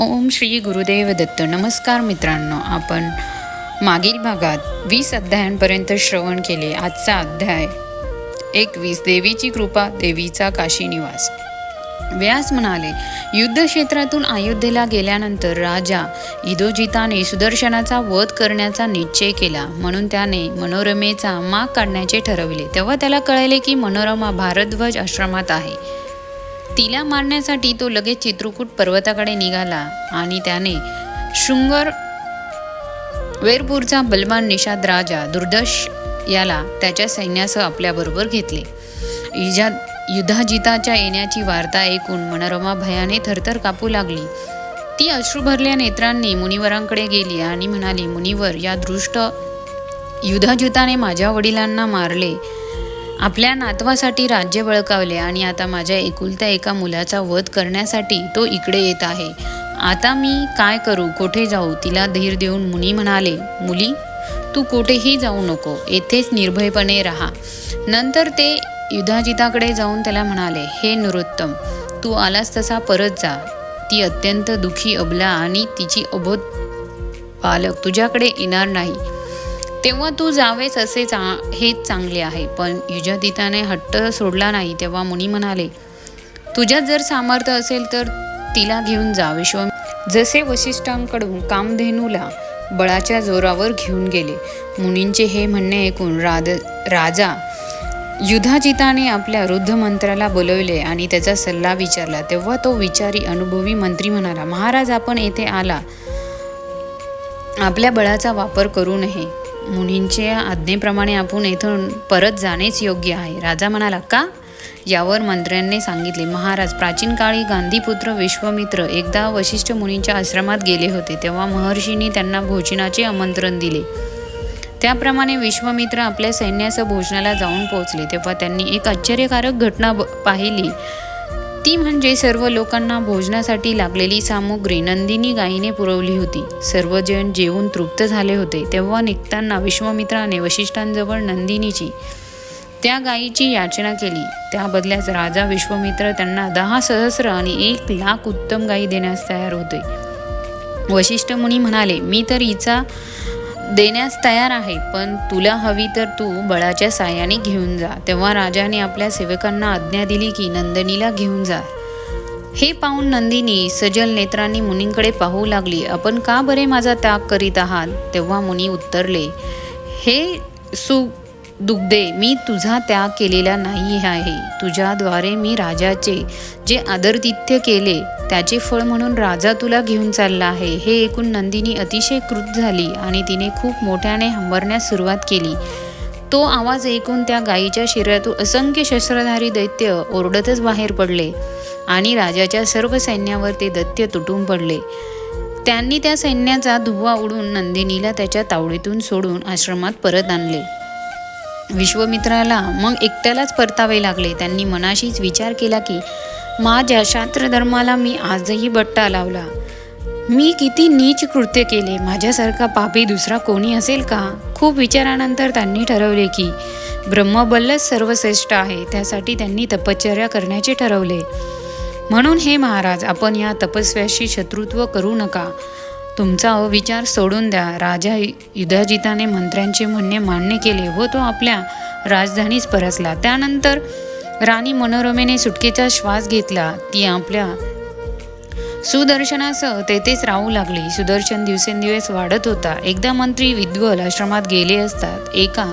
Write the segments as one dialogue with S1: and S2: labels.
S1: ओम श्री गुरुदेव दत्त. नमस्कार मित्रांनो, आपण मागील भागात 20 अध्यायांपर्यंत श्रवण केले. आजचा अध्याय 21, देवीची कृपा, देवीचा काशी निवास. व्यास म्हणाले, युद्धक्षेत्रातून अयोध्येला गेल्यानंतर राजा इदोजिताने सुदर्शनाचा वध करण्याचा निश्चय केला. म्हणून त्याने मनोरमेचा माग काढण्याचे ठरवले. तेव्हा त्याला कळले की मनोरमा भारद्वाज आश्रमात आहे. तिला मारण्यासाठी तो लगेच चित्रकूट पर्वताकडे निघाला आणि त्याने शृंगार वेरपूरचा बलवान निषाद राजा दुर्दश याला त्याच्या सैन्यासह आपल्याबरोबर घेतले. युधाजिताच्या येण्याची वार्ता ऐकून मनोरमा भयाने थरथर कापू लागली. ती अश्रू भरल्या नेत्रांनी मुनिवरांकडे गेली आणि म्हणाली, मुनिवर, या दृष्ट युधाजिताने माझ्या वडिलांना मारले, आपल्या नातवासाठी राज्य बळकावले आणि आता माझ्या एकुलत्या एका मुलाचा वध करण्यासाठी तो इकडे येत आहे. आता मी काय करू, कोठे जाऊ? तिला धीर देऊन मुनी म्हणाले, मुली, तू कोठेही जाऊ नको, येथेच निर्भयपणे राहा. नंतर ते युधाजिताकडे जाऊन त्याला म्हणाले, हे नरोत्तम, तू आलास तसा परत जा. ती अत्यंत दुःखी अबला आणि तिची अबोध बालक तुझ्याकडे येणार नाही. तेव्हा तू जावेस हेच चांगले आहे. पण युधाजिताने हट्ट सोडला नाही. तेव्हा मुनी म्हणाले, तुझ्यात जर सामर्थ्य असेल तर तिला घेऊन जा. जसे वसिष्ठांकडून कामधेनूला बळाच्या जोरावर घेऊन गेले. मुनींचे हे म्हणणे ऐकून राजा युधाजिताने आपल्या वृद्ध मंत्र्याला बोलवले आणि त्याचा सल्ला विचारला. तेव्हा तो विचारी अनुभवी मंत्री म्हणाला, महाराज, आपण येथे आला, आपल्या बळाचा वापर करू नये. मुनींच्या आज्ञेप्रमाणे आपण येथून परत जाणेच योग्य आहे. राजा म्हणाला, का? यावर मंत्र्यांनी सांगितले, महाराज, प्राचीन काळी गांधीपुत्र विश्वामित्र एकदा वशिष्ठ मुनींच्या आश्रमात गेले होते. तेव्हा महर्षींनी त्यांना भोजनाचे आमंत्रण दिले. त्याप्रमाणे विश्वामित्र आपल्या सैन्यासह भोजनाला जाऊन पोहोचले. तेव्हा त्यांनी एक आश्चर्यकारक घटना पाहिली. ती म्हणजे सर्व लोकांना भोजनासाठी लागलेली सामुग्री नंदिनी गायीने पुरवली होती. सर्वजण जेवून तृप्त झाले होते. तेव्हा निघताना विश्वामित्राने वशिष्ठांजवळ नंदिनीची, त्या गायीची याचना केली. त्या बदल्यात राजा विश्वामित्र त्यांना 10,000 आणि 1,00,000 उत्तम गायी देण्यास तयार होते. वशिष्ठ मुनी म्हणाले, मी तर हिचा देण्यास तयार आहे, पण तुला हवी तर तू बळाच्या साहाय्याने घेऊन जा. तेव्हा राजाने आपल्या सेवकांना आज्ञा दिली की नंदिनीला घेऊन जा. हे पाहून नंदिनी सजल नेत्रांनी मुनींकडे पाहू लागली. आपण का बरे माझा त्याग करीत आहात? तेव्हा मुनी उत्तरले, हे दुग्धे, मी तुझा त्याग केलेला नाही आहे. तुझ्याद्वारे मी राजाचे जे आदरातिथ्य केले त्याचे फळ म्हणून राजा तुला घेऊन चालला आहे. हे ऐकून नंदिनी अतिशय क्रुद्ध झाली आणि तिने खूप मोठ्याने हंबरण्यास सुरुवात केली. तो आवाज ऐकून त्या गायीच्या शरीरातून असंख्य शस्त्रधारी दैत्य ओरडतच बाहेर पडले आणि राजाच्या सर्व सैन्यावर ते दैत्य तुटून पडले. त्यांनी त्या सैन्याचा धुव्वा उडून नंदिनीला त्याच्या तावडीतून सोडून आश्रमात परत आणले. विश्वामित्राला मग एकट्यालाच परतावे लागले. त्यांनी मनाशीच विचार केला की माझ्या शास्त्रधर्माला मी आजही बट्टा लावला. मी किती नीच कृत्य केले. माझ्यासारखा पापी दुसरा कोणी असेल का? खूप विचारानंतर त्यांनी ठरवले की ब्रह्मबलच सर्वश्रेष्ठ आहे. त्यासाठी त्यांनी तपश्चर्या करण्याचे ठरवले. म्हणून हे महाराज, आपण या तपस्व्याशी शत्रुत्व करू नका. तुमचा अविचार सोडून द्या. राजा युधाजिताने मंत्र्यांचे म्हणणे मान्य केले व तो आपल्या राजधानीस परतला. त्यानंतर राणी मनोरमेने सुटकेचा श्वास घेतला. ती आपल्या सुदर्शनासह तेथेच राहू लागली. सुदर्शन दिवसेंदिवस वाढत होता. एकदा मंत्री विद्वल आश्रमात गेले असतात एका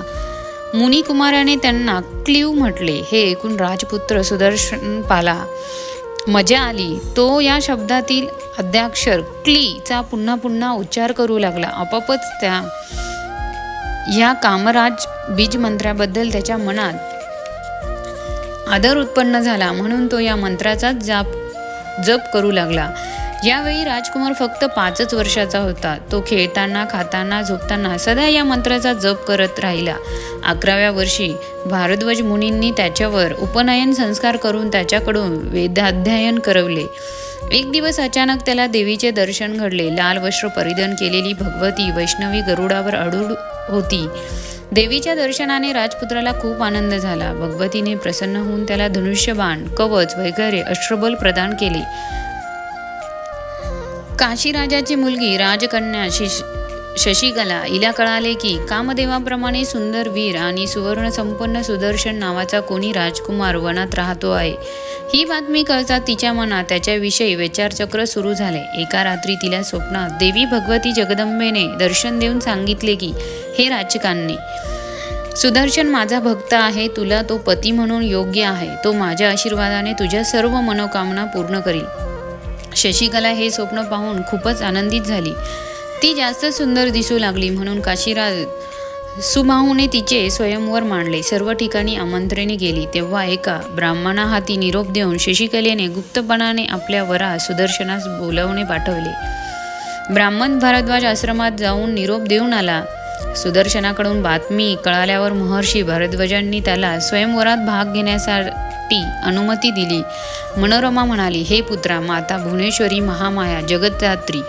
S1: मुनिकुमाराने त्यांना क्लीव म्हटले. हे ऐकून राजपुत्र सुदर्शन पाला मजा आली. तो या शब्दातील अद्याक्षर क्ली चा पुन्हा पुन्हा उच्चार करू लागला. आपोआपच या कामराज बीज मंत्राबद्दल त्याच्या मनात आदर उत्पन्न झाला. म्हणून तो या मंत्राचा जप करू लागला. यावेळी राजकुमार फक्त 5 वर्षाचा होता. तो खेळताना, खाताना, झोपताना सदा या मंत्राचा जप करत राहिला. 11व्या वर्षी भारद्वाज मुनींनी त्याच्यावर उपनयन संस्कार करून त्याच्याकडून वेदाध्ययन करवले. एक दिवस अचानक त्याला देवीचे दर्शन घडले. लाल वस्त्र परिधान केलेली भगवती वैष्णवी गरुडावर आरूढ होती. देवीच्या दर्शनाने राजपुत्राला खूप आनंद झाला. भगवतीने प्रसन्न होऊन त्याला धनुष्यबाण, कवच वगैरे अस्त्रबल प्रदान केले. काशीराजाची मुलगी राजकन्या शशिकला हिला कळाले की कामदेवाप्रमाणे सुंदर वीर आणि सुवर्णसंपन्न सुदर्शन नावाचा कोणी राजकुमार वनात राहतो आहे. ही बातमी कळताच तिच्या मनात त्याच्याविषयी विचारचक्र सुरू झाले. एका रात्री तिला स्वप्नात देवी भगवती जगदंबेने दर्शन देऊन सांगितले की हे राजकन्ये, सुदर्शन माझा भक्त आहे. तुला तो पती म्हणून योग्य आहे. तो माझ्या आशीर्वादाने तुझ्या सर्व मनोकामना पूर्ण करील. शशिकला हे स्वप्न पाहून खूपच आनंदित झाली. ती जास्त सुंदर दिसू लागली म्हणून काशीराज सुबाहूने तिचे स्वयंवर मांडले. सर्व ठिकाणी आमंत्रणे गेली. तेव्हा एका ब्राह्मणा हाती निरोप देऊन शशिकलेने गुप्तपणाने आपल्या वरा सुदर्शनास बोलावणे पाठवले. ब्राह्मण भारद्वाज आश्रमात जाऊन निरोप देऊन आला. सुदर्शनाकडून बातमी कळाल्यावर महर्षी भारद्वाजांनी त्याला स्वयंवरात भाग घेण्यासाठी अनुमती दिली. मनोरमा म्हणाली, हे पुत्रा, माता भुवनेश्वरी, महामाया, जगद्धात्री,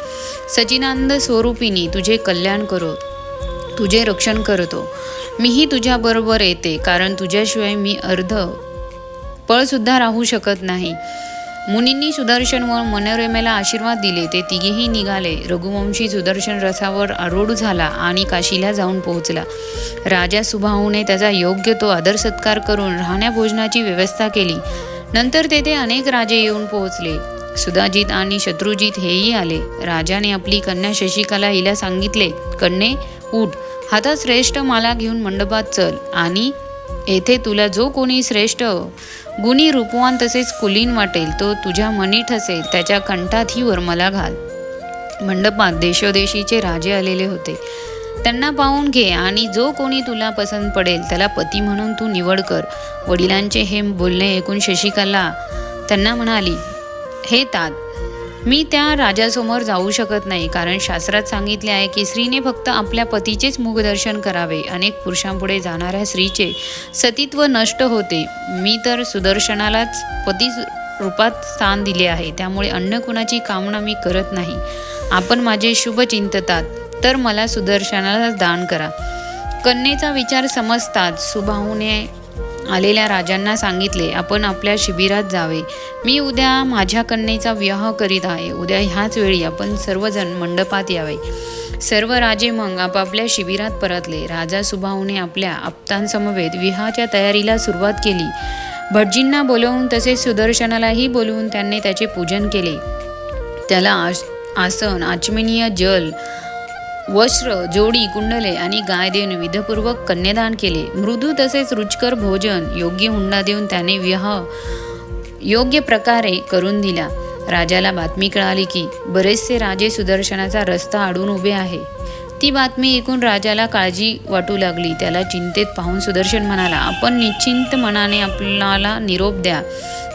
S1: सचिदानंद स्वरूपिणी तुझे कल्याण करो, तुझे रक्षण करतो. मीही तुझ्याबरोबर येते, कारण तुझ्याशिवाय मी अर्ध पळसुद्धा राहू शकत नाही. मुनींनी सुदर्शन व मनोरमेला आशीर्वाद दिले. ते तिघेही निघाले. रघुवंशी सुदर्शन रथावर आरूढ झाला आणि काशीला जाऊन पोहोचला. राजा सुबाहूने त्याचा योग्य तो आदर सत्कार करून राहण्या भोजनाची व्यवस्था केली. नंतर तेथे अनेक राजे येऊन पोहोचले. सुदाजित आणि शत्रुजित हेही आले. राजाने आपली कन्या शशिकला हिला सांगितले, कन्ये, उठ, हातात श्रेष्ठ माला घेऊन मंडपात चल आणि येथे तुला जो कोणी श्रेष्ठ गुणी, रूपवान तसेच कुलीन वाटेल तो तुझ्या मनी ठसेल त्याच्या कंठात ही वरमाला घाल. मंडपात देशोदेशीचे राजे आलेले होते. त्यांना पाहून घे आणि जो कोणी तुला पसंत पडेल त्याला पती म्हणून तू निवड कर. वडिलांचे हे बोलणे ऐकून शशिकला त्यांना म्हणाली, हे तात, मी त्या राजासमोर जाऊ शकत नाही, कारण शास्त्रात सांगितले आहे की स्त्रीने फक्त आपल्या पतीचेच मुखदर्शन करावे. अनेक पुरुषांपुढे जाणाऱ्या स्त्रीचे सतीत्व नष्ट होते. मी तर सुदर्शनालाच पती रूपात स्थान दिले आहे, त्यामुळे अन्य कुणाची कामना मी करत नाही. आपण माझे शुभ चिंततात तर मला सुदर्शनाला दान करा. कन्येचा विचार समजताच सुबाहूने आलेल्या राजांना सांगितले, आपण आपल्या शिबिरात जावे. मी उद्या माझ्या कन्येचा विवाह करीत आहे. उद्या ह्याच वेळी आपण सर्वजण मंडपात यावे. सर्व राजे मग आपापल्या शिबिरात परतले. राजा सुबाहूने आपल्या आप्तांसमवेत विवाहाच्या तयारीला सुरुवात केली. भटजींना बोलवून तसेच सुदर्शनालाही बोलवून त्यांनी त्याचे पूजन केले. त्याला आसन, आचमनीय जल, वस्त्र, जोडी, कुंडले आणि गाय देऊन विधपूर्वक कन्यादान केले. मृदू तसेच रुचकर भोजन, योग्य हुंडा देऊन त्याने विवाह योग्य प्रकारे करून दिला. राजाला बातमी कळाली की बरेचसे राजे सुदर्शनाचा रस्ता अडून उभे आहे. ती बातमी ऐकून राजाला काळजी वाटू लागली. त्याला चिंतेत पाहून सुदर्शन म्हणाला, आपण निश्चिंत मनाने आपल्याला निरोप द्या.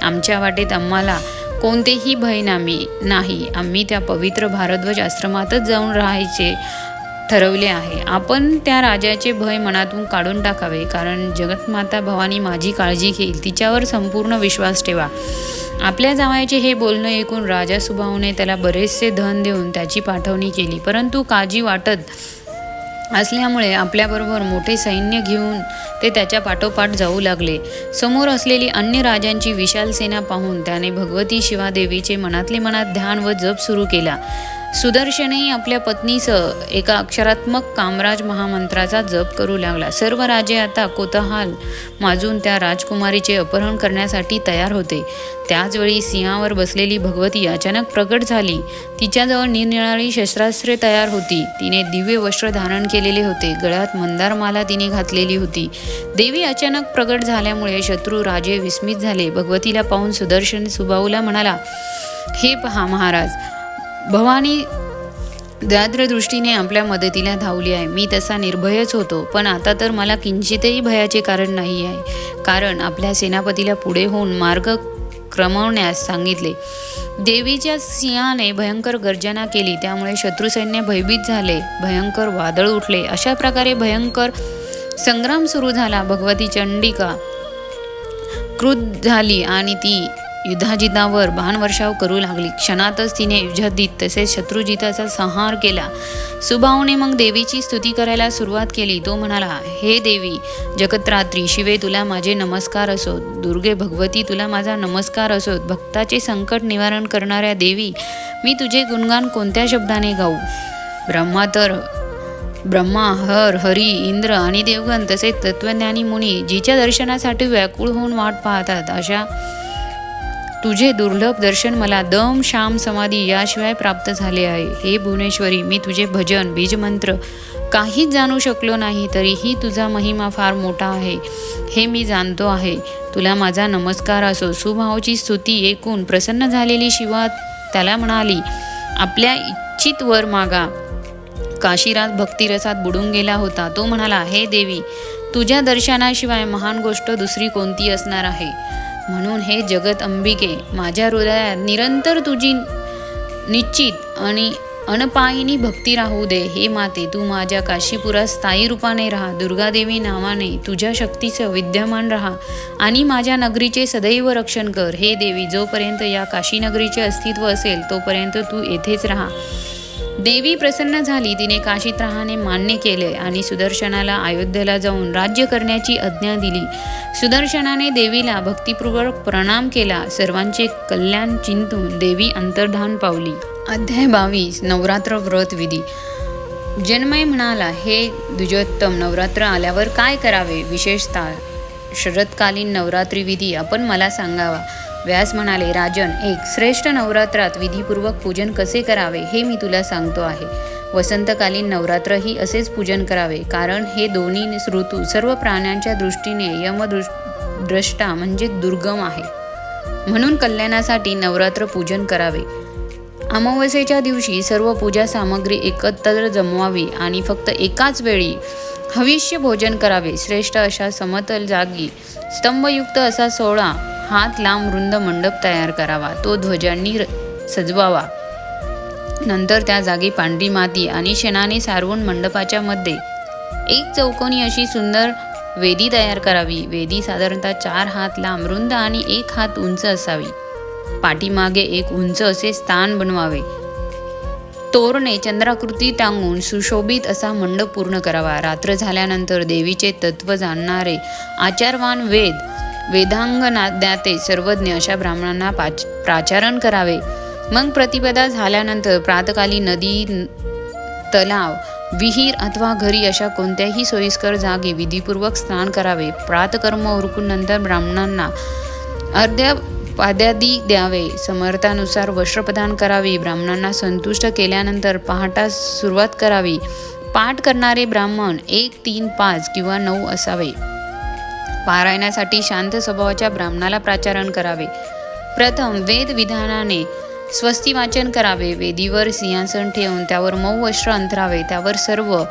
S1: आमच्या वाटेत आम्हाला कोणतेही भय नाही. आम्ही त्या पवित्र भारद्वाज आश्रमातच जाऊन राहायचे ठरवले आहे. आपण त्या राजाचे भय मनातून काढून टाकावे, कारण जगतमाता भवानी माझी काळजी घेईल. तिच्यावर संपूर्ण विश्वास ठेवा. आपल्या जावयाचे हे बोलणं ऐकून राजा सुबाहूने त्याला बरेचसे धन देऊन त्याची पाठवणी केली. परंतु काळजी वाटत असल्यामुळे आपल्याबरोबर मोठे सैन्य घेऊन ते त्याच्या पाठोपाठ जाऊ लागले. समोर असलेली अन्य राजांची विशाल सेना पाहून त्याने भगवती शिवादेवीचे मनातले मनात ध्यान व जप सुरू केला. सुदर्शनही आपल्या पत्नीसह एका अक्षरात्मक कामराज महामंत्राचा जप करू लागला. सर्व राजे आता कोतहाल माजून त्या राजकुमारीचे अपहरण करण्यासाठी तयार होते. त्याचवेळी सिंहावर बसलेली भगवती अचानक प्रकट झाली. तिच्याजवळ निरनिराळी शस्त्रास्त्रे तयार होती. तिने दिव्य वस्त्र धारण केलेले होते. गळ्यात मंदारमाला तिने घातलेली होती. देवी अचानक प्रकट झाल्यामुळे शत्रू राजे विस्मित झाले. भगवतीला पाहून सुदर्शन सुबाहूला म्हणाला, हे पहा महाराज, भवानी दाद्र दृष्टीने आपल्या मदतीला धावली आहे. मी तसा निर्भयच होतो, पण आता तर मला किंचितही भयाचे कारण नाही आहे, कारण आपल्या सेनापतीला पुढे होऊन मार्ग क्रमवण्यास सांगितले. देवीच्या सिंहाने भयंकर गर्जना केली, त्यामुळे शत्रुसैन्य भयभीत झाले. भयंकर वादळ उठले. अशा प्रकारे भयंकर संग्राम सुरू झाला. भगवती चंडिका क्रुद्ध झाली आणि ती युधाजितावर बाणवर्षाव करू लागली. क्षणातच तिने युधाजित तसेच शत्रुजिताचा संहार केला. सुबाहूने मग देवीची स्तुती करायला सुरुवात केली. तो म्हणाला, हे देवी जगत्रात्री, शिवे तुला माझे नमस्कार असोत. दुर्गे भगवती तुला माझा नमस्कार असोत. भक्ताचे संकट निवारण करणाऱ्या देवी, मी तुझे गुणगान कोणत्या शब्दाने गाऊ? ब्रह्मा, हरी, इंद्र आणि देवगण तसेच तत्वज्ञानी मुनी जिच्या दर्शनासाठी व्याकुळ होऊन वाट पाहतात, अशा तुझे दुर्लभ दर्शन मला दम, शाम, समाधी याशिवाय प्राप्त झाले आहे. हे भुवनेश्वरी, मी तुझे भजन, बीजमंत्र काहीच जाणू शकलो नाही, तरीही तुझा महिमा फार मोठा आहे हे मी जाणतो आहे. तुला माझा नमस्कार असो. सुभावाची स्तुती ऐकून प्रसन्न झालेली शिवा त्याला म्हणाली, आपल्या इच्छित वर मागा. काशीराज भक्तिरसात बुडून गेला होता. तो म्हणाला, हे देवी, तुझ्या दर्शनाशिवाय महान गोष्ट दुसरी कोणती असणार आहे? म्हणून हे जगत अंबिके, माझ्या हृदयात निरंतर तुझी निश्चित आणि अनपायिनी भक्ती राहू दे. हे माते, तू माझ्या काशीपुरात स्थायी रूपाने राहा. दुर्गादेवी नावाने तुझ्या शक्तीचं विद्यमान राहा आणि माझ्या नगरीचे सदैव रक्षण कर. हे देवी, जोपर्यंत या काशीनगरीचे अस्तित्व असेल तोपर्यंत तू येथेच राहा. देवी प्रसन्न झाली. तिने काशीत राहणे मान्य केले आणि सुदर्शनाला अयोध्येला जाऊन राज्य करण्याची आज्ञा दिली. सुदर्शनाने देवीला भक्तिपूर्वक प्रणाम केला. सर्वांचे कल्याण चिंतून देवी अंतर्धान पावली. अध्याय 22. नवरात्र व्रत विधी. जन्मय म्हणाला, हे द्विजोत्तम, नवरात्र आल्यावर काय करावे? विशेषतः शरदकालीन नवरात्री विधी आपण मला सांगावा. व्यास म्हणाले, राजन, एक श्रेष्ठ नवरात्रात विधीपूर्वक पूजन कसे करावे हे मी तुला सांगतो आहे. वसंतकालीन नवरात्रही असेच पूजन करावे, कारण हे दोन्ही ऋतू सर्व प्राण्यांच्या दृष्टीने यमद्रष्टा म्हणजे दुर्गम आहे. म्हणून कल्याणासाठी नवरात्र पूजन करावे. अमावस्येच्या दिवशी सर्व पूजा सामग्री एकत्र जमवावी आणि फक्त एकाच वेळी हविष्य भोजन करावे. श्रेष्ठ अशा समतल जागी स्तंभयुक्त असा 16 हात लांब रुंद मंडप तयार करावा. तो ध्वजांनी सजवावा. नंतर त्या जागी पांढरी माती आणि शेणाने सारवून मंडपाच्या मध्ये एक चौकोनी अशी सुंदर वेदी तयार करावी. वेदी साधारणतः 4 हात लांब रुंद आणि 1 हात उंच असावी. पाठीमागे एक उंच असे स्थान बनवावे. तोरणे चंद्राकृती टांगून सुशोभित असा मंडप पूर्ण करावा. रात्र झाल्यानंतर देवीचे तत्व जाणणारे आचारवान वेदांगनाद्याते सर्वज्ञ अशा ब्राह्मणांना प्राचारण करावे. मग प्रतिपदा झाल्यानंतर प्रातकाली नदी, तलाव, विहीर अथवा घरी अशा कोणत्याही सोयीस्कर जागी विधीपूर्वक स्नान करावे. प्रातकर्म उरकून नंतर ब्राह्मणांना अर्घ्यपाद्यादी द्यावे. समर्थानुसार वस्त्रप्रदान करावी. ब्राह्मणांना संतुष्ट केल्यानंतर पहाटास सुरुवात करावी. पाठ करणारे ब्राह्मण 1, 3, 5 किंवा 9 असावे. पारायणासाठी शांत स्वभावाच्या ब्राह्मणाला प्राचारण करावे. प्रथम वेद विधानाने स्वस्ती वाचन करावे. वेदीवर सिंहासन ठेवून त्यावर मऊ वस्त्र अंथरावे. त्यावर सर्व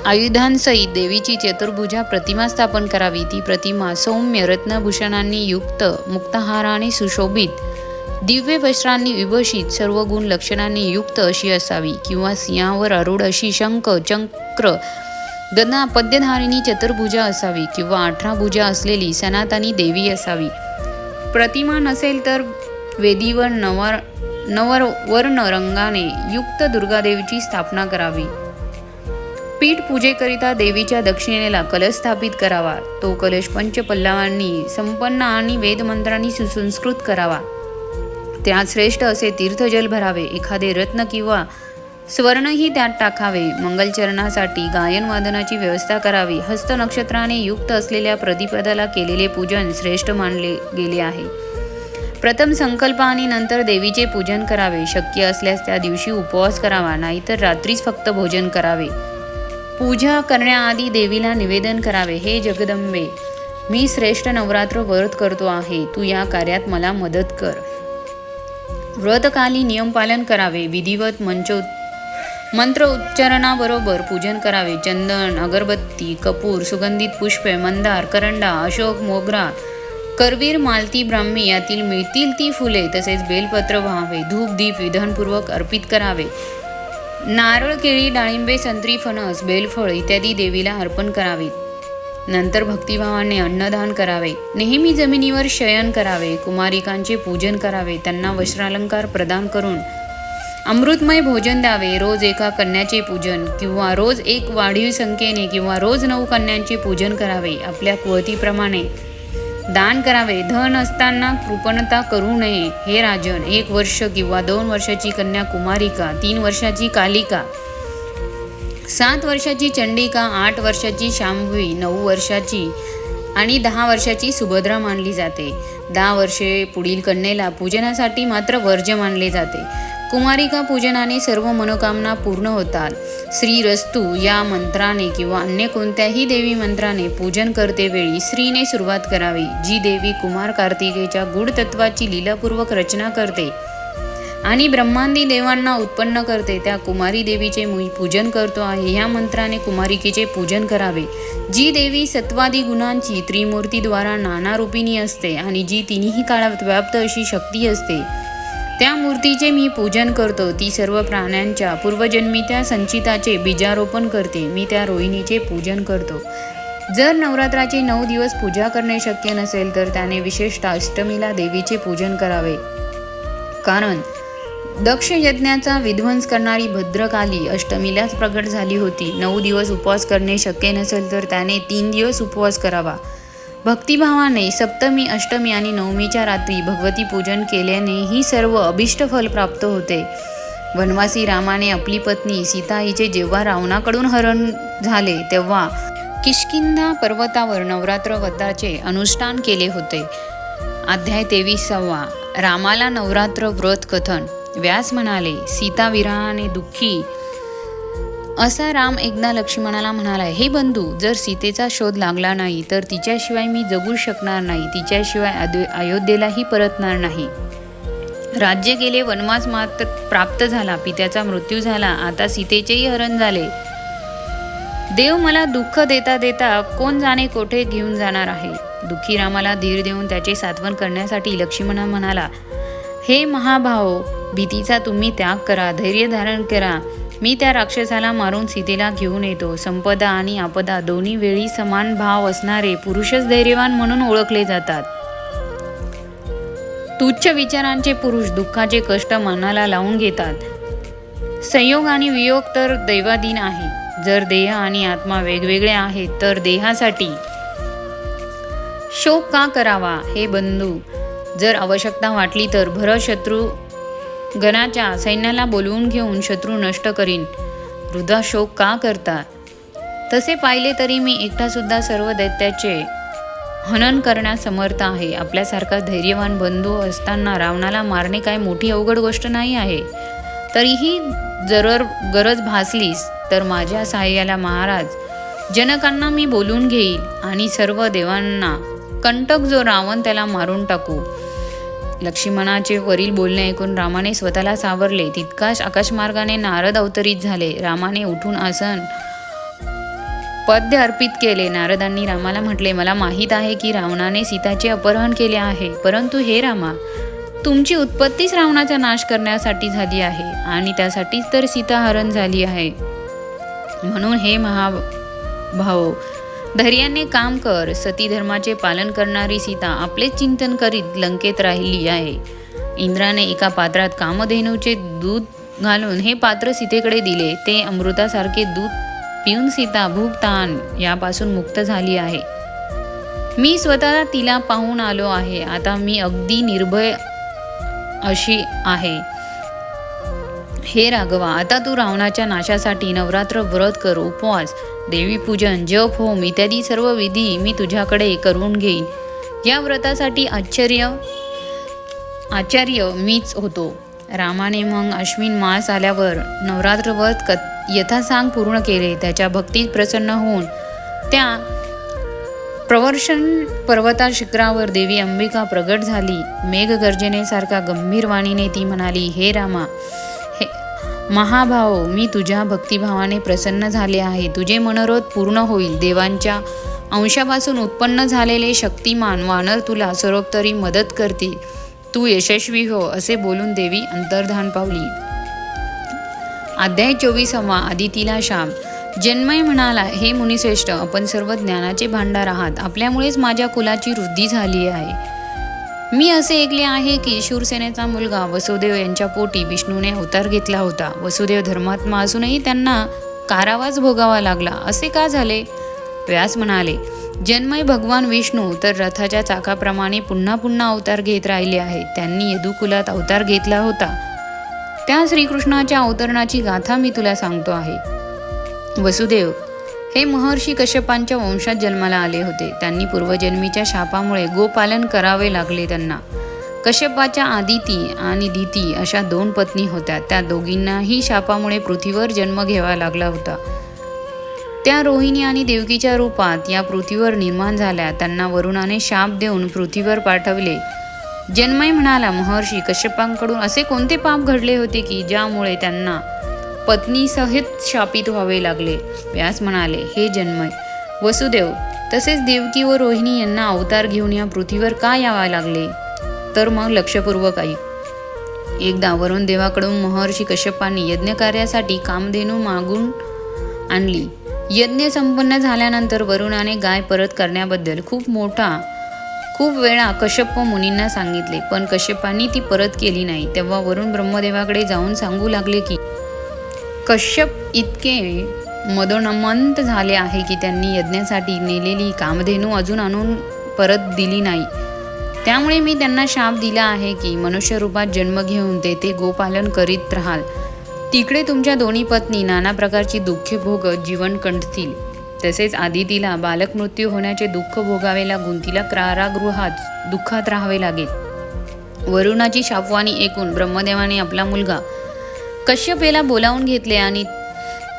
S1: आयुधांसहित देवीची चतुर्भुजा प्रतिमा स्थापन करावी. ती प्रतिमा सौम्य रत्नभूषणांनी युक्त, मुक्ताहाराने सुशोभित, दिव्य वस्त्रांनी विभूषित, सर्व गुण लक्षणांनी युक्त अशी असावी. किंवा सिंहावर आरूढ अशी शंख, चक्र, गदा, पद्यधारिणी चतुर्भुजा असावी. किंवा 18 भुजा असलेली सनातनी देवी असावी. प्रतिमा नसेल तर वेदीवर नववर्ण रंगाने युक्त दुर्गादेवीची स्थापना करावी. पीठ पूजेकरिता देवीच्या दक्षिणेला कलश स्थापित करावा. तो कलश पंचपल्लवांनी संपन्न आणि वेदमंत्रांनी सुसंस्कृत करावा. त्यात श्रेष्ठ असे तीर्थजल भरावे. एखादे रत्न किंवा स्वर्णही त्यात टाकावे. मंगलचरणासाठी गायन वादनाची व्यवस्था करावी. हस्त नक्षत्राने युक्त असलेल्या प्रतिपदाला केलेले पूजन श्रेष्ठ मानले गेले आहे. प्रथम संकल्प आणि नंतर देवीचे पूजन करावे. शक्य असल्यास त्या दिवशी उपवास करावा, नाहीतर रात्रीच फक्त भोजन करावे. पूजा करण्याआधी देवीला निवेदन करावे, हे जगदंबे, मी श्रेष्ठ नवरात्र व्रत करतो आहे. तू या कार्यात मला मदत कर. व्रतकाली नियमपालन करावे. विधिवत मंत्र उच्चारणाबरोबर पूजन करावे. चंदन, अगरबत्ती, कपूर, सुगंधित पुष्पे, मंदार, करंडा, अशोक, मोगरा, करवीर, मालती, ब्राह्मी यातील मिळतील ती फुले तसेच बेलपत्र व्हावे. धूप दीप विधानपूर्वक अर्पित करावे. नारळ, केळी, डाळिंबे, संत्री, फणस, बेलफळ इत्यादी देवीला अर्पण करावे. नंतर भक्तिभावाने अन्नदान करावे. नेहमी जमिनीवर शयन करावे. कुमारिकांचे पूजन करावे. त्यांना वस्त्रालंकार प्रदान करून अमृतमय भोजन द्यावे. रोज एका कन्याचे पूजन किंवा रोज 1 वाढीव संख्येने किंवा रोज 9 कन्यांचे पूजन करावे. आपल्या कुवतीप्रमाणे दान करावे. धन असताना कृपणता करू नये. हे राजन, 1 वर्ष किंवा 2 वर्षाची कन्या कुमारिका, 3 वर्षाची कालिका, 7 वर्षाची चंडिका, 8 वर्षाची शांभवी, 9 वर्षाची आणि 10 वर्षाची सुभद्रा मानली जाते. 10 वर्षे पुढील कन्येला पूजनासाठी मात्र वर्ज्य मानले जाते. कुमारिका पूजनाने सर्व मनोकामना पूर्ण होतात. श्रीरस्तु या मंत्राने किंवा अन्य कोणत्याही देवी मंत्राने पूजन करते वेळी श्रीने सुरुवात करावी. जी देवी कुमार कार्तिकेच्या गूढ तत्वाची लीलापूर्वक रचना करते आणि ब्रह्मांदी देवांना उत्पन्न करते, त्या कुमारी देवीचे पूजन करतो आहे. ह्या मंत्राने कुमारिकेचे पूजन करावे. जी देवी सत्वादी गुणांची त्रिमूर्तीद्वारा नाना रूपिणी असते आणि जी तिन्ही काळात व्याप्त अशी शक्ती असते, त्या मूर्तीचे मी पूजन करतो. ती सर्व प्राण्यांच्या पूर्वजन्मीच्या संचिताचे बीजारोपण करते. मी त्या रोहिणीचे पूजन करतो. जर नवरात्राचे 9 दिवस पूजा करणे शक्य नसेल तर त्याने विशेषतः अष्टमीला देवीचे पूजन करावे. कारण दक्ष यज्ञाचा विध्वंस करणारी भद्रकाली अष्टमीलाच प्रगट झाली होती. 9 दिवस उपवास करणे शक्य नसेल तर त्याने 3 दिवस उपवास करावा. भक्तिभावाने सप्तमी, अष्टमी आणि नवमीच्या रात्री भगवती पूजन केल्याने ही सर्व अभिष्ट फल प्राप्त होते. वनवासी रामाने आपली पत्नी सीता हिचे जेव्हा रावणाकडून हरण झाले तेव्हा किष्किंधा पर्वतावर नवरात्र व्रताचे अनुष्ठान केले होते. अध्याय 23. रामाला नवरात्र व्रत कथन. व्यास म्हणाले, सीता विरहाने दुःखी असा राम एकदा लक्ष्मणाला म्हणाला, हे बंधू, जर सीतेचा शोध लागला नाही तर तिच्याशिवाय मी जगू शकणार नाही. तिच्याशिवाय अयोध्येलाही परतणार नाही. राज्य गेले, वनवास मात्र प्राप्त झाला, पित्याचा मृत्यू झाला, आता सीतेचेही हरण झाले. देव मला दुःख देता देता कोण जाणे कोठे घेऊन जाणार आहे. दुःखी रामाला धीर देऊन त्याचे सांत्वन करण्यासाठी लक्ष्मण म्हणाला, हे महाभाव, भीतीचा तुम्ही त्याग करा, धैर्य धारण करा. मी त्या राक्षसाला मारून सीतेला घेऊन येतो. संपदा आणि आपदा दोन्ही वेळी समान भाव असणारे पुरुषच धैर्यवान म्हणून ओळखले जातात. तुच्छ विचारांचे पुरुष दुःखाचे कष्ट मनाला लावून घेतात. संयोग आणि वियोग तर दैवाधीन आहे. जर देह आणि आत्मा वेगवेगळे आहेत तर देहासाठी शोक का करावा. हे बंधू, जर आवश्यकता वाटली तर भरत शत्रू गणाच्या सैन्याला बोलवून घेऊन शत्रू नष्ट करीन. वृथा शोक का करता. तसे पाहिले तरी मी एकटा सुद्धा सर्व दैत्याचे हनन करण्यास समर्थ आहे. आपल्यासारखा धैर्यवान बंधू असताना रावणाला मारणे काय मोठी अवघड गोष्ट नाही आहे. तरीही जर गरज भासलीस तर माझ्या सहाय्याला महाराज जनकांना मी बोलून घेईल आणि सर्व देवांना कंटक जो रावण त्याला मारून टाकू. लक्ष्मणाचे वरील बोलणे ऐकून रामाने स्वतःला सावरले. तितकाच आकाशमार्गाने नारद अवतरित झाले. रामाने उठून आसन पद्य अर्पित केले. नारदांनी रामाला म्हटले, मला माहीत आहे की रावणाने सीताचे अपहरण केले आहे, परंतु हे रामा, तुमची उत्पत्तीच रावणाचा नाश करण्यासाठी झाली आहे आणि त्यासाठीच तर सीता हरण झाली आहे. म्हणून हे महाभाव, धैर्याने काम कर. सती धर्माचे पालन करणारी सीता आपलेच चिंतन करीत लंकेत राहिली आहे. इंद्राने एका पात्रात कामधेनूचे दूध घालून हे पात्र सीतेकडे दिले. ते अमृतासारखे दूध पिऊन सीता भूक तहान यापासून मुक्त झाली आहे. मी स्वतः तिला पाहून आलो आहे. आता मी अगदी निर्भय अशी आहे. हे राघवा, आता तू रावणाच्या नाशासाठी नवरात्र व्रत कर, उपवास, देवी पूजन, जप, होम इत्यादी सर्व विधी मी तुझ्याकडे करून घेईन. या व्रतासाठी आचार्य मीच होतो. रामाने मग अश्विन मास आल्यावर नवरात्र व्रत यथासांग पूर्ण केले. त्याच्या भक्तीत प्रसन्न होऊन त्या प्रवर्षण पर्वता शिखरावर देवी अंबिका प्रगट झाली. मेघगर्जनेसारखा गंभीर वाणीने ती म्हणाली, हे रामा, हे महाभाव, मी तुझ्या भक्तिभावाने प्रसन्न झाले आहे. तुझे मनोरथ पूर्ण होईल. देवांच्या अंशापासून उत्पन्न झालेले शक्तिमान वानर तुला सर्वोपरी मदत करतील. तू यशस्वी हो. असे बोलून देवी अंतर्धान पावली. अध्याय 24. आदितीला शाप. जन्मय म्हणाला, हे मुनिश्रेष्ठ, आपण सर्व ज्ञानाचे भांडार आहात. आपल्यामुळेच माझ्या कुलाची वृद्धी झाली आहे. मी असे ऐकले आहे की शूरसेनेचा मुलगा वसुदेव यांच्या पोटी विष्णूने अवतार घेतला होता. वसुदेव धर्मात्मा असूनही त्यांना कारावास भोगावा लागला. असे का झाले? व्यास म्हणाले, जन्मय भगवान विष्णू तर रथाच्या चाकाप्रमाणे पुन्हा पुन्हा अवतार घेत राहिले आहेत. त्यांनी यदुकुलात अवतार घेतला होता. त्या श्रीकृष्णाच्या अवतरणाची गाथा मी तुला सांगतो आहे. वसुदेव हे महर्षी कश्यपांच्या वंशात जन्माला आले होते. त्यांनी पूर्वजन्मीच्या शापामुळे गोपालन करावे लागले. त्यांना कश्यपाच्या आदिती आणि दिती अशा 2 पत्नी होत्या. त्या दोघींनाही शापामुळे पृथ्वीवर जन्म घ्यावा लागला होता. त्या रोहिणी आणि देवकीच्या रूपात या पृथ्वीवर निर्माण झाल्या. त्यांना वरुणाने शाप देऊन पृथ्वीवर पाठवले. जन्मय म्हणाला, महर्षी कश्यपांकडून असे कोणते पाप घडले होते की ज्यामुळे त्यांना पत्नीसहित शापित व्हावे लागले? व्यास म्हणाले, हे जन्मय, वसुदेव तसेच देवकी व रोहिणी यांना अवतार घेऊन या पृथ्वीवर का यावे लागले? तर मग लक्षपूर्वक ऐक. एकदा वरुण देवाकडून महर्षी कश्यपांनी यज्ञकार्यासाठी कामधेनू मागून आणली. यज्ञ संपन्न झाल्यानंतर वरुणाने गाय परत करण्याबद्दल खूप वेळा कश्यप मुनींना सांगितले, पण कश्यपांनी ती परत केली नाही. तेव्हा वरुण ब्रह्मदेवाकडे जाऊन सांगू लागले की कश्यप इतके मदोन्मत्त झाले आहे की त्यांनी यज्ञासाठी नेलेली कामधेनू अजून आणून परत दिली नाही. त्यामुळे मी त्यांना शाप दिला आहे की मनुष्य रूपात जन्म घेऊन तेथे गोपालन करीत राहाल. तिकडे तुमच्या दोन्ही पत्नी नाना प्रकारची दुःखे भोगत जीवन कंठतील. तसेच आदितीला बालक मृत्यू होण्याचे दुःख भोगावे लागून तिला कारागृहात दुःखात राहावे लागेल. वरुणाची शापवाणी ऐकून ब्रह्मदेवाने आपला मुलगा कश्यपेला बोलावून घेतले आणि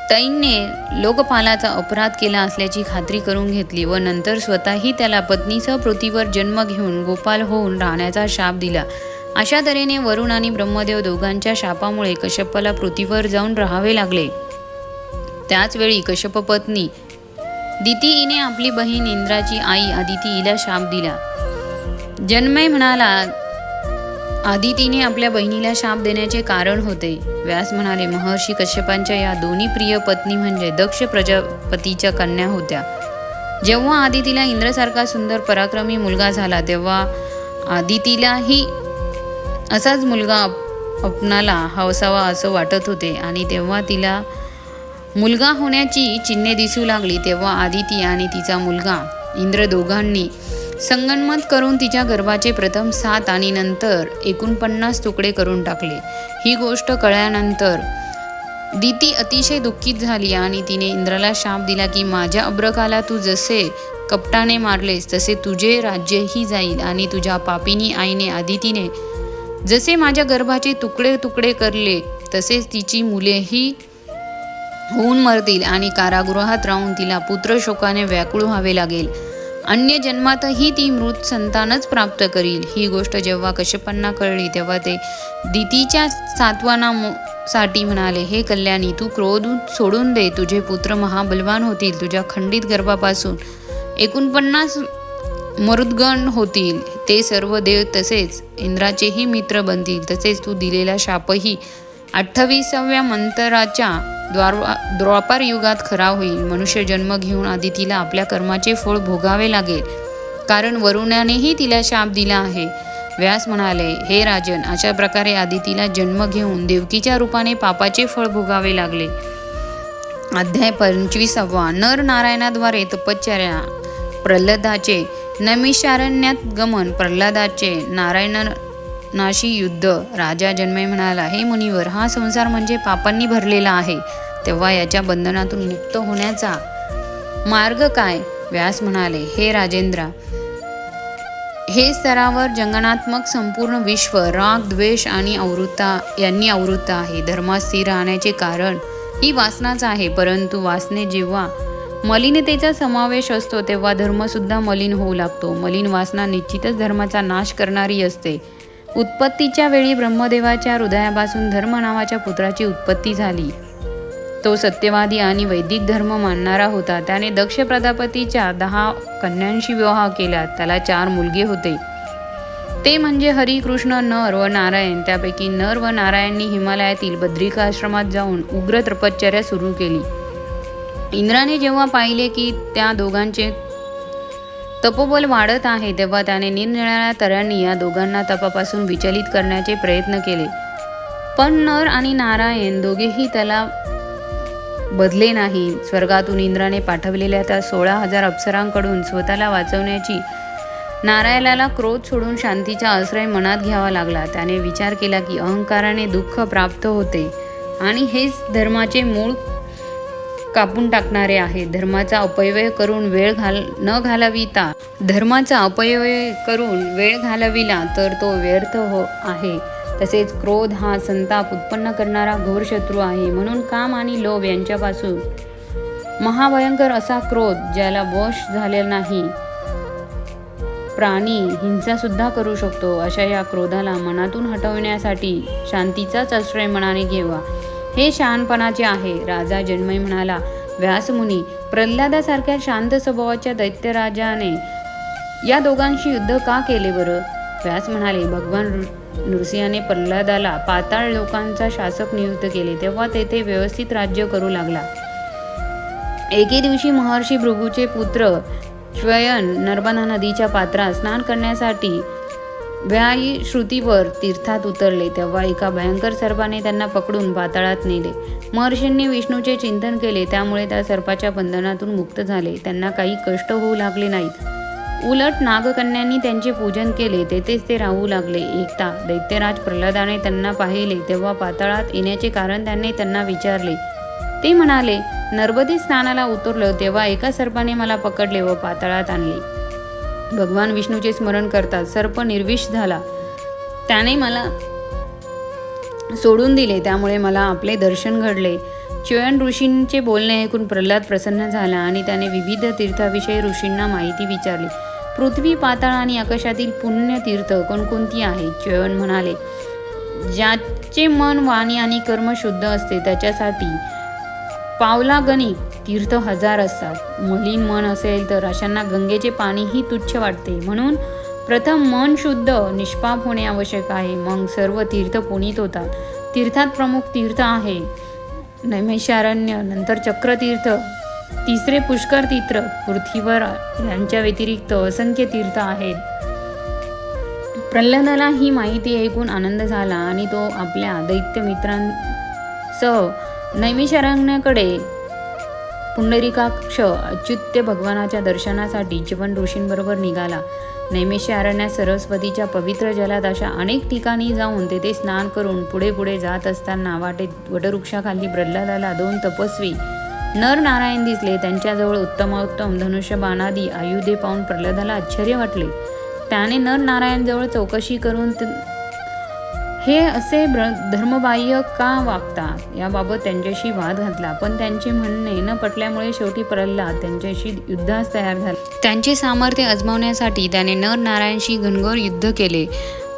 S1: तैने लोकपालाचा अपराध केला असल्याची खात्री करून घेतली व नंतर स्वतःही त्याला पत्नीसह पृथ्वीवर जन्म घेऊन गोपाल होऊन राहण्याचा शाप दिला. अशा तऱ्हेने वरुण आणि ब्रह्मदेव दोघांच्या शापामुळे कश्यपाला पृथ्वीवर जाऊन राहावे लागले. त्याच वेळी कश्यप पत्नी दिती हिने आपली बहीण इंद्राची आई आदिती हिला शाप दिला. जन्मय म्हणाला, आदितीने आपल्या बहिणीला शाप देण्याचे कारण होते. व्यास म्हणाले, महर्षी कश्यपांच्या या दोन्ही प्रिय पत्नी म्हणजे दक्ष प्रजापतीच्या कन्या होत्या. जेव्हा आदितीला इंद्रसारखा सुंदर पराक्रमी मुलगा झाला तेव्हा आदितीलाही असाच मुलगा आपणाला हवसावा असं वाटत होते आणि तेव्हा तिला मुलगा होण्याची चिन्हे दिसू लागली. तेव्हा आदिती आणि तिचा मुलगा इंद्र दोघांनी संगनमत करून तिच्या गर्भाचे प्रथम 7 आणि नंतर 49 तुकडे करून टाकले. ही गोष्ट कळल्यानंतर दिती अतिशय दुःखित झाली आणि तिने इंद्राला शाप दिला की माझ्या अब्रकाला तू जसे कपटाने मारलेस तसे तुझे राज्यही जाईल आणि तुझ्या पापिनी आईने आदितीने जसे माझ्या गर्भाचे तुकडे तुकडे करले तसेच तिची मुलेही होऊन मरतील आणि कारागृहात राहून तिला पुत्र शोकाने व्याकुळ व्हावे लागेल. अन्य जन्मातही ती मृत संतानच प्राप्त करील. ही गोष्ट जेव्हा कश्यपांना कळली तेव्हा ते दितीच्या सात्वनासाठी म्हणाले, हे कल्याणी, तू क्रोध सोडून दे. तुझे पुत्र महाबलवान होतील. तुझ्या खंडित गर्भापासून 49 मरुद्गण होतील. ते सर्व देव तसेच इंद्राचेही मित्र बनतील. तसेच तू दिलेला शापही 28व्या मंतराच्या द्वापार युगात खरा होईल. मनुष्य जन्म घेऊन आदितीला आपल्या कर्माचे फळ भोगावे लागेल, कारण वरुणानेही तिला शाप दिला आहे. व्यास म्हणाले, हे राजन, अशा प्रकारे आदितीला जन्म घेऊन देवकीच्या रूपाने पापाचे फळ भोगावे लागले. अध्याय 25. नर नारायणाद्वारे तपश्चर्या. प्रल्हादाचे नैमिषारण्यात गमन. प्रल्हादाचे नारायणाशी युद्ध. राजा जन्मय म्हणाला, हे मुनिवर, हा संसार म्हणजे पापांनी भरलेला आहे. तेव्हा याच्या बंधनातून मुक्त होण्याचा मार्ग काय? व्यास म्हणाले, हे राजेंद्रा, हे स्तरावर जंगनात्मक संपूर्ण विश्व राग, द्वेष आणि यांनी आवृत्त आहे. धर्मात स्थिर राहण्याचे कारण ही वासनाच आहे. परंतु वासने जेव्हा मलिनतेचा समावेश असतो तेव्हा धर्मसुद्धा मलिन होऊ लागतो. मलिन वासना निश्चितच धर्माचा नाश करणारी असते. उत्पत्तीच्या वेळी ब्रह्मदेवाच्या हृदयापासून धर्म नावाच्या पुत्राची उत्पत्ती झाली. तो सत्यवादी आणि वैदिक धर्म मानणारा होता. त्याने दक्ष प्रजापतीच्या 10 कन्यांशी विवाह केला. त्याला 4 मुलगे होते, ते म्हणजे हरी, कृष्ण, नर व नारायण. त्यापैकी नर व नारायणनी हिमालयातील बद्रिका आश्रमात जाऊन उग्र तपश्चर्या सुरू केली. इंद्राने जेव्हा पाहिले की त्या दोघांचे तपोबल वाढत आहे तेव्हा त्याने निरनिराळ्या तऱ्यांनी या दोघांना तपापासून विचलित करण्याचे प्रयत्न केले. पण नर आणि नारायण दोघेही त्याला बदले नाही. स्वर्गातून इंद्राने पाठवलेल्या त्या 16,000 अप्सरांकडून स्वतःला वाचवण्याची नारायणाला क्रोध सोडून शांतीचा आश्रय मनात घ्यावा लागला. त्याने विचार केला की अहंकाराने दुःख प्राप्त होते आणि हेच धर्माचे मूळ कापून टाकणारे आहे. धर्माचा अपव्यय करून वेळ घालविला तर तो व्यर्थ आहे. तसेच क्रोध हा संताप उत्पन्न करणारा घोर शत्रू आहे. म्हणून काम आणि लोभ यांच्यापासून महाभयंकर असा क्रोध ज्याला वश झालेला नाही प्राणी हिंसा सुद्धा करू शकतो, अशा या क्रोधाला मनातून हटवण्यासाठी शांतीचाच आश्रय मनाने घ्यावा, हे शहाणपणाचे आहे. राजा जनमेज म्हणाला, व्यासमुनी, प्रल्हादासारख्या शांत स्वभावाच्या दैत्यराजाने या दोघांशी युद्ध का केले बरं? व्यास म्हणाले, भगवान नृसिंहाने प्रल्हादाला पाताळ लोकांचा शासक नियुक्त केले, तेव्हा तेथे व्यवस्थित राज्य करू लागला. एके दिवशी महर्षी भृगूचे पुत्र च्वयन नर्मदा नदीच्या पात्रात स्नान करण्यासाठी व्यायी श्रुतीवर तीर्थात उतरले. तेव्हा एका भयंकर सर्पाने त्यांना पकडून पाताळात नेले. महर्षींनी विष्णूचे चिंतन केले, त्यामुळे त्या सर्पाच्या बंधनातून मुक्त झाले. त्यांना काही कष्ट होऊ लागले नाहीत. उलट नागकन्यांनी त्यांचे पूजन केले, तेथेच ते राहू लागले. एकदा दैत्यराज प्रल्हादाने त्यांना पाहिले, तेव्हा पाताळात येण्याचे कारण त्यांना विचारले. ते म्हणाले, नर्मदेत स्नानाला उतरलो तेव्हा एका सर्पाने मला पकडले व पाताळात आणले. भगवान विष्णूचे स्मरण करतात सर्प निर्विष झाला. त्याने मला सोडून दिले, त्यामुळे मला आपले दर्शन घडले. च्वयन ऋषींचे बोलणे ऐकून प्रल्हाद प्रसन्न झाला आणि त्याने विविध तीर्थाविषयी ऋषींना माहिती विचारली. पृथ्वी, पाताळ आणि आकाशातील पुण्यतीर्थ कोणकोणती आहेत? च्वयन म्हणाले, ज्याचे मन, वाणी आणि कर्म शुद्ध असते त्याच्यासाठी पावलागणिक तीर्थ 1000 असतात. मलिन मन असेल तर अशांना गंगेचे पाणीही तुच्छ वाटते. म्हणून प्रथम मन शुद्ध निष्पाप होणे आवश्यक आहे, मग सर्व तीर्थ पुनीत होतात. तीर्थात प्रमुख तीर्थ आहे नैमिषारण्य, नंतर चक्रतीर्थ, तिसरे पुष्कर तीर्थ. पृथ्वीवर यांच्या व्यतिरिक्त असंख्य तीर्थ आहेत. प्रल्हादाला ही माहिती ऐकून आनंद झाला आणि तो आपल्या दैत्य मित्रांसह नैमिषारण्याकडे पुंडरीकाक्ष अच्युत्य भगवानाच्या दर्शनासाठी च्वयन ऋषींबरोबर निघाला. नैमिषारण्यात सरस्वतीच्या पवित्र जलात अशा अनेक ठिकाणी जाऊन तेथे स्नान करून पुढे जात असताना वाटेत वटवृक्षाखाली प्रल्हादाला 2 तपस्वी नर नारायण दिसले. त्यांच्याजवळ उत्तमोत्तम धनुष्यबाणादी आयुधे पाहून प्रल्हादाला आश्चर्य वाटले. त्याने नर नारायणजवळ चौकशी करून हे असे धर्मबाह्य का वागतात याबाबत त्यांच्याशी वाद घातला, पण त्यांचे म्हणणे न पटल्यामुळे शेवटी प्रल्हाद त्यांच्याशी युद्धास तयार झाला. त्यांचे सामर्थ्य अजमावण्यासाठी त्याने नर नारायणशी घनघोर युद्ध केले,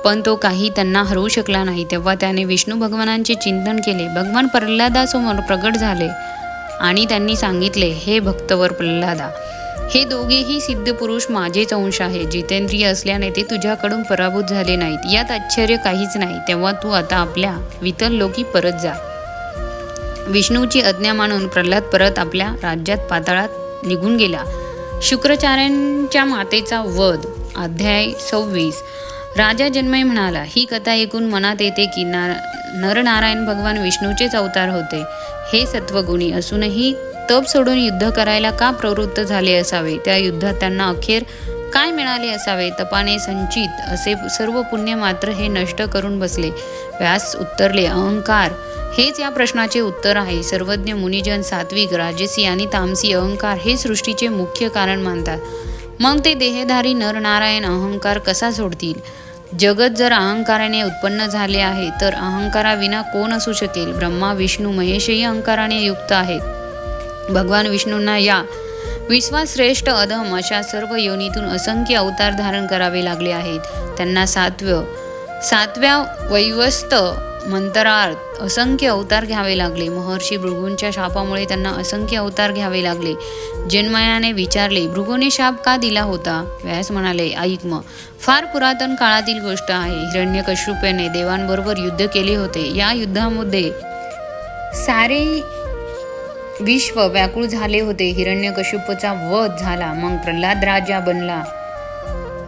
S1: पण तो काही त्यांना हरवू शकला नाही. तेव्हा त्याने विष्णू भगवानांचे चिंतन केले. भगवान प्रल्हादासमोर प्रगट झाले आणि त्यांनी सांगितले, हे भक्तवर प्रल्हादा, हे दोघेही सिद्ध पुरुष माझेच अंश आहेत. जितेंद्रिय असल्याने ते तुझ्याकडून पराभूत झाले नाहीत, यात आश्चर्य काहीच नाही. तेव्हा तू आता आपल्या वितल लोकी परत जा. विष्णूची आज्ञा मानून प्रल्हाद परत आपल्या राज्यात पाताळात निघून गेला. शुक्राचार्यांच्या मातेचा वध. अध्याय 26. राजा जनमेज म्हणाला, ही कथा ऐकून मनात येते की नरनारायण भगवान विष्णूचेच अवतार होते. हे सत्वगुणी असूनही तप सोडून युद्ध करायला का प्रवृत्त झाले असावे? त्या युद्धात त्यांना अखेर काय मिळाले असावे? तपाने संचित असे सर्व पुण्य मात्र हे नष्ट करून बसले. व्यास उत्तरले, अहंकार हेच या प्रश्नाचे उत्तर आहे. सर्वज्ञ मुनिजन सात्विक, राजसी आणि तामसी अहंकार हे सृष्टीचे मुख्य कारण मानतात. मग ते देहधारी नरनारायण अहंकार कसा सोडतील? जगत जर अहंकाराने उत्पन्न झाले आहे तर अहंकाराविना कोण असू शकेल? ब्रह्मा, विष्णू, महेशही अहंकाराने युक्त आहेत. भगवान विष्णूंना या विश्वाश्रेष्ठ अधम अशा सर्व योनीतून असंख्य अवतार धारण करावे लागले आहेत. त्यांना सातव्या वैवस्त मंत्रार्थ असंख्य अवतार घ्यावे लागले. महर्षी भृगूंच्या शापामुळे त्यांना असंख्य अवतार घ्यावे लागले. जनमेजयाने विचारले, भृगूने शाप का दिला होता? व्यास म्हणाले, ऐक मग, फार पुरातन काळातील गोष्ट आहे. हिरण्यकश्यपाने देवांबरोबर युद्ध केले होते. या युद्धामध्ये सारे विश्व व्याकुळ झाले होते. हिरण्यकश्यपाचा वध झाला. मग प्रल्हाद राजा बनला.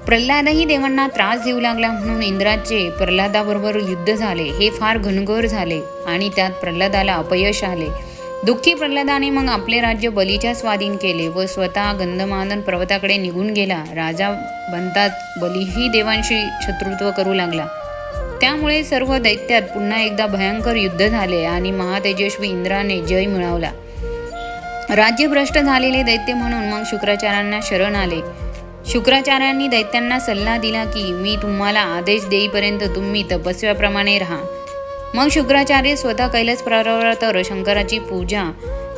S1: प्रल्हादही देवांना त्रास देऊ लागला, म्हणून इंद्राचे प्रल्हादाबरोबर युद्ध झाले. हे फार घनघोर झाले आणि त्यात प्रल्हादाला अपयश आले. दुःखी प्रल्हादाने मग आपले राज्य बलीच्या स्वाधीन केले व स्वतः गंधमादन पर्वताकडे निघून गेला. राजा बनताच बलीही देवांशी शत्रुत्व करू लागला. त्यामुळे सर्व दैत्यात पुन्हा एकदा भयंकर युद्ध झाले आणि महातेजस्वी इंद्राने जय मिळवला. राज्यभ्रष्ट झालेले दैत्य म्हणून मग शुक्राचार्यांना शरण आले. शुक्राचार्यांनी दैत्यांना सल्ला दिला की मी तुम्हाला आदेश देईपर्यंत तुम्ही तपस्याप्रमाणे राहा. मग शुक्राचार्य स्वतः कैलास पर्वतावर शंकराची पूजा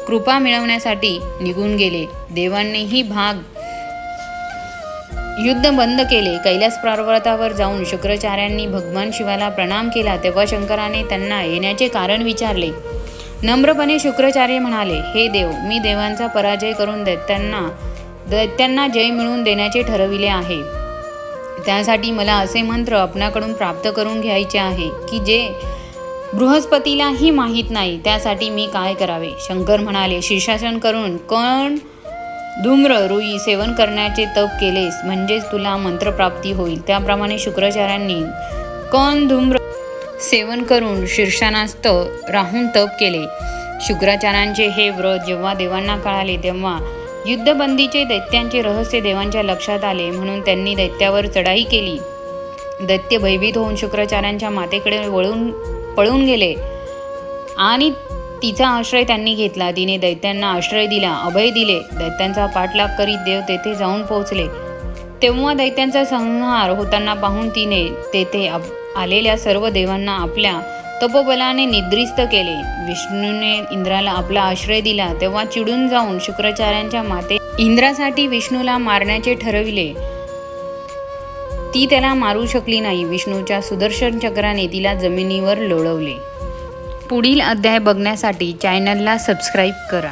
S1: कृपा मिळवण्यासाठी निघून गेले. देवांनीही युद्ध बंद केले. कैलास पर्वतावर जाऊन शुक्राचार्यांनी भगवान शिवाला प्रणाम केला. तेव्हा शंकराने त्यांना येण्याचे कारण विचारले. नम्रपणे शुक्राचार्य म्हणाले, हे देव, मी देवांचा पराजय करून दैत्यांना जय मिळवून देण्याचे ठरविले आहे. त्यासाठी मला असे मंत्र आपणाकडून प्राप्त करून घ्यायचे आहे की जे बृहस्पतीलाही माहीत नाही. त्यासाठी मी काय करावे? शंकर म्हणाले, शीर्षासन करून कण धूम्र रुई सेवन करण्याचे तप केलेस म्हणजेच तुला मंत्रप्राप्ती होईल. त्याप्रमाणे शुक्राचार्यांनी कण धूम्र सेवन करून शीर्षानास्त राहून तप केले. शुक्राचार्यांचे हे व्रत जेव्हा देवांना कळाले तेव्हा युद्धबंदीचे दैत्यांचे रहस्य देवांच्या लक्षात आले. म्हणून त्यांनी दैत्यावर चढाई केली. दैत्य भयभीत होऊन शुक्राचार्यांच्या मातेकडे पळून गेले आणि तिचा आश्रय त्यांनी घेतला. तिने दैत्यांना आश्रय दिला, अभय दिले. दैत्यांचा पाठलाग करीत देव तेथे जाऊन पोहोचले. तेव्हा दैत्यांचा संहार होताना पाहून तिने तेथे आलेल्या सर्व देवांना आपल्या तपोबलाने निद्रिस्त केले. विष्णूने इंद्राला आपला आश्रय दिला. तेव्हा चिडून जाऊन शुक्राचार्यांच्या माते इंद्रासाठी विष्णूला मारण्याचे ठरविले. ती त्याला मारू शकली नाही. विष्णूच्या सुदर्शन चक्राने तिला जमिनीवर लोळवले. पुढील अध्याय बघण्यासाठी चॅनलला सबस्क्राईब करा.